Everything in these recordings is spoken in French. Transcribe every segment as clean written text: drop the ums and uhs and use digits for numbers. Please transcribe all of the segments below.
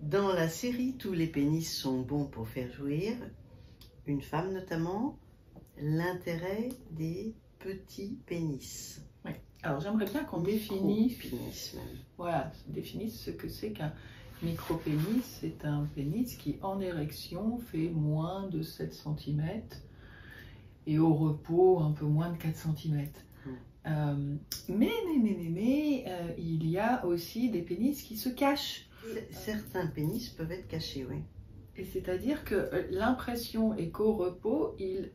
Dans la série Tous les pénis sont bons pour faire jouir, une femme notamment, l'intérêt des petits pénis. Oui. Alors j'aimerais bien qu'on définisse ce que c'est qu'un micro-pénis. C'est un pénis qui en érection fait moins de 7 cm et au repos un peu moins de 4 cm. Mais il y a aussi des pénis qui se cachent. Certains pénis peuvent être cachés, oui. Et c'est-à-dire que l'impression est qu'au repos, il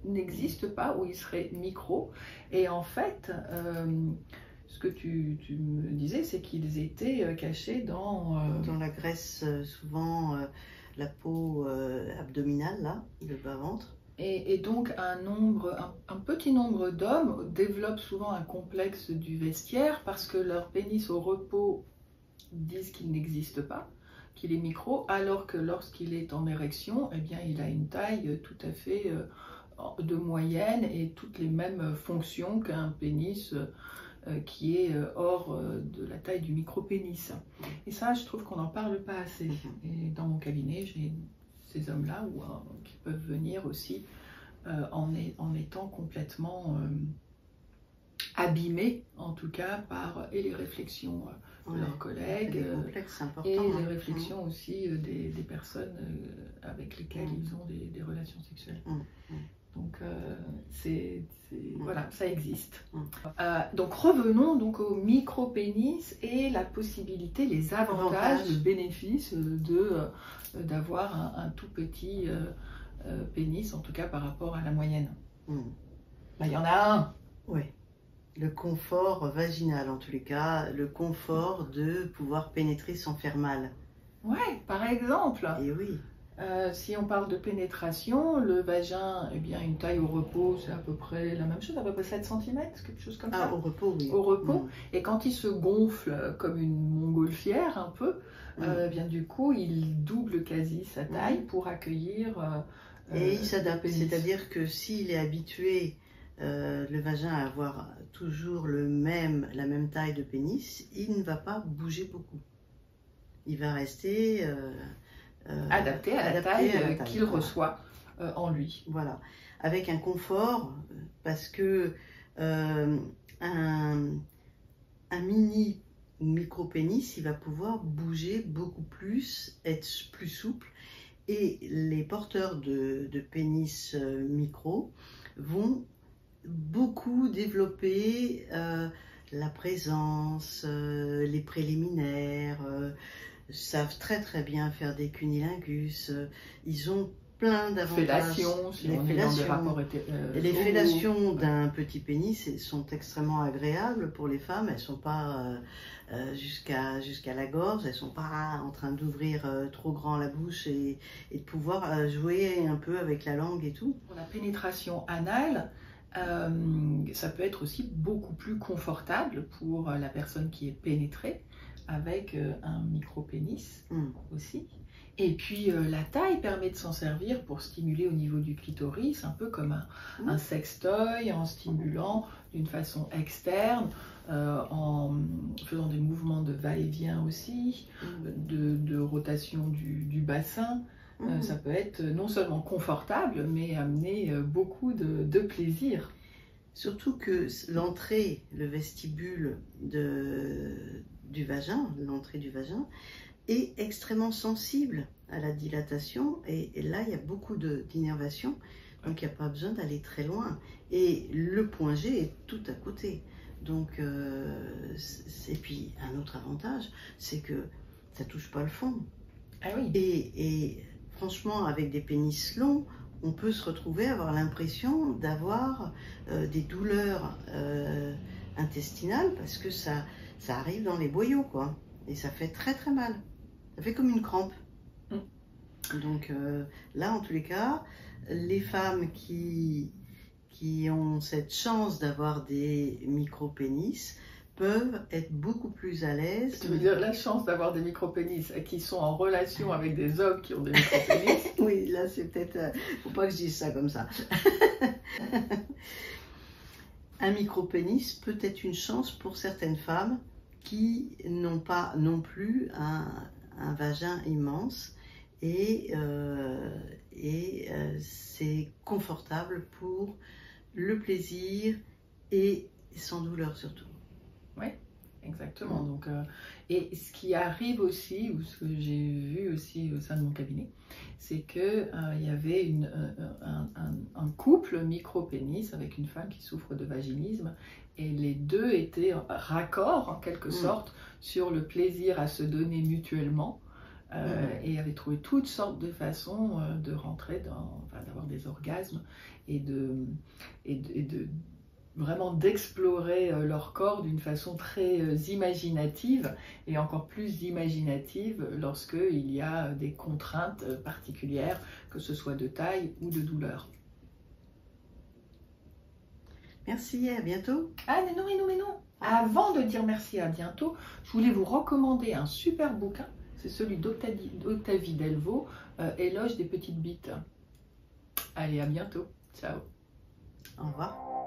n'existe pas, ou il serait micro. Et en fait, ce que tu me disais, c'est qu'ils étaient cachés dans la graisse, souvent la peau abdominale, là, le bas-ventre. Et donc un petit nombre d'hommes développent souvent un complexe du vestiaire parce que leur pénis au repos disent qu'il n'existe pas, qu'il est micro, alors que lorsqu'il est en érection, eh bien, il a une taille tout à fait de moyenne et toutes les mêmes fonctions qu'un pénis qui est hors de la taille du micro-pénis. Et ça, je trouve qu'on n'en parle pas assez. Et dans mon cabinet, j'ai ces hommes-là qui peuvent venir aussi en étant complètement abîmés, en tout cas, par les réflexions de leurs collègues et les réflexions aussi des personnes avec lesquelles ils ont des relations sexuelles. Donc voilà, ça existe. Donc revenons donc au micro-pénis et la possibilité, les avantages, le bénéfice d'avoir un tout petit pénis, en tout cas par rapport à la moyenne. Il y en a un. Oui. Le confort vaginal, en tous les cas, le confort de pouvoir pénétrer sans faire mal. Ouais, par exemple. Et oui. Si on parle de pénétration, le vagin, eh bien, une taille au repos, c'est à peu près la même chose, à peu près 7 cm, quelque chose comme ça. Ah, au repos, oui. Au repos. Et quand il se gonfle comme une montgolfière, un peu, bien du coup, il double quasi sa taille pour accueillir. Et il s'adapte, c'est-à-dire que s'il est habitué, le vagin, à avoir toujours la même taille de pénis, il ne va pas bouger beaucoup. Il va rester adapté à la taille qu'il reçoit en lui. Voilà, avec un confort, parce que un mini ou micro-pénis, il va pouvoir bouger beaucoup plus, être plus souple, et les porteurs de pénis micro vont beaucoup développer la présence, les préliminaires, savent très bien faire des cunnilingus, ils ont plein d'avantages. Les fellations d'un petit pénis sont extrêmement agréables pour les femmes, elles ne sont pas jusqu'à la gorge, elles ne sont pas en train d'ouvrir trop grand la bouche et de pouvoir jouer un peu avec la langue et tout. Pour la pénétration anale, ça peut être aussi beaucoup plus confortable pour la personne qui est pénétrée avec un micro-pénis aussi. Et puis la taille permet de s'en servir pour stimuler au niveau du clitoris, un peu comme un sextoy, en stimulant d'une façon externe, en faisant des mouvements de va-et-vient aussi, de rotation du bassin. Ça peut être non seulement confortable, mais amener beaucoup de plaisir. Surtout que l'entrée, le vestibule du vagin, l'entrée du vagin, est extrêmement sensible à la dilatation. Et là, il y a beaucoup d'innervation, donc il n'y a pas besoin d'aller très loin. Et le point G est tout à côté. Donc, et puis, un autre avantage, c'est que ça ne touche pas le fond. Ah oui. Et franchement, avec des pénis longs, on peut se retrouver à avoir l'impression d'avoir des douleurs intestinales parce que ça arrive dans les boyaux, quoi. Et ça fait très mal. Ça fait comme une crampe. Donc là, en tous les cas, les femmes qui ont cette chance d'avoir des micro-pénis peuvent être beaucoup plus à l'aise. Tu veux dire la chance d'avoir des micro-pénis qui sont en relation avec des hommes qui ont des micro-pénis? Oui, là c'est peut-être... faut pas que je dise ça comme ça. Un micro-pénis peut être une chance pour certaines femmes qui n'ont pas non plus un vagin immense et c'est confortable pour le plaisir et sans douleur surtout. Oui, exactement. Donc, et ce qui arrive aussi, ou ce que j'ai vu aussi au sein de mon cabinet, c'est qu'il y avait un couple micro-pénis avec une femme qui souffre de vaginisme, et les deux étaient raccords en quelque sorte sur le plaisir à se donner mutuellement. Et avaient trouvé toutes sortes de façons de rentrer d'avoir des orgasmes et de vraiment d'explorer leur corps d'une façon très imaginative, et encore plus imaginative lorsqu'il y a des contraintes particulières, que ce soit de taille ou de douleur. Merci, à bientôt. Ah mais non, mais non, mais non. Avant de dire merci, à bientôt, je voulais vous recommander un super bouquin. C'est celui d'Octavie Delvaux, Éloge des petites bites. Allez, à bientôt. Ciao. Au revoir.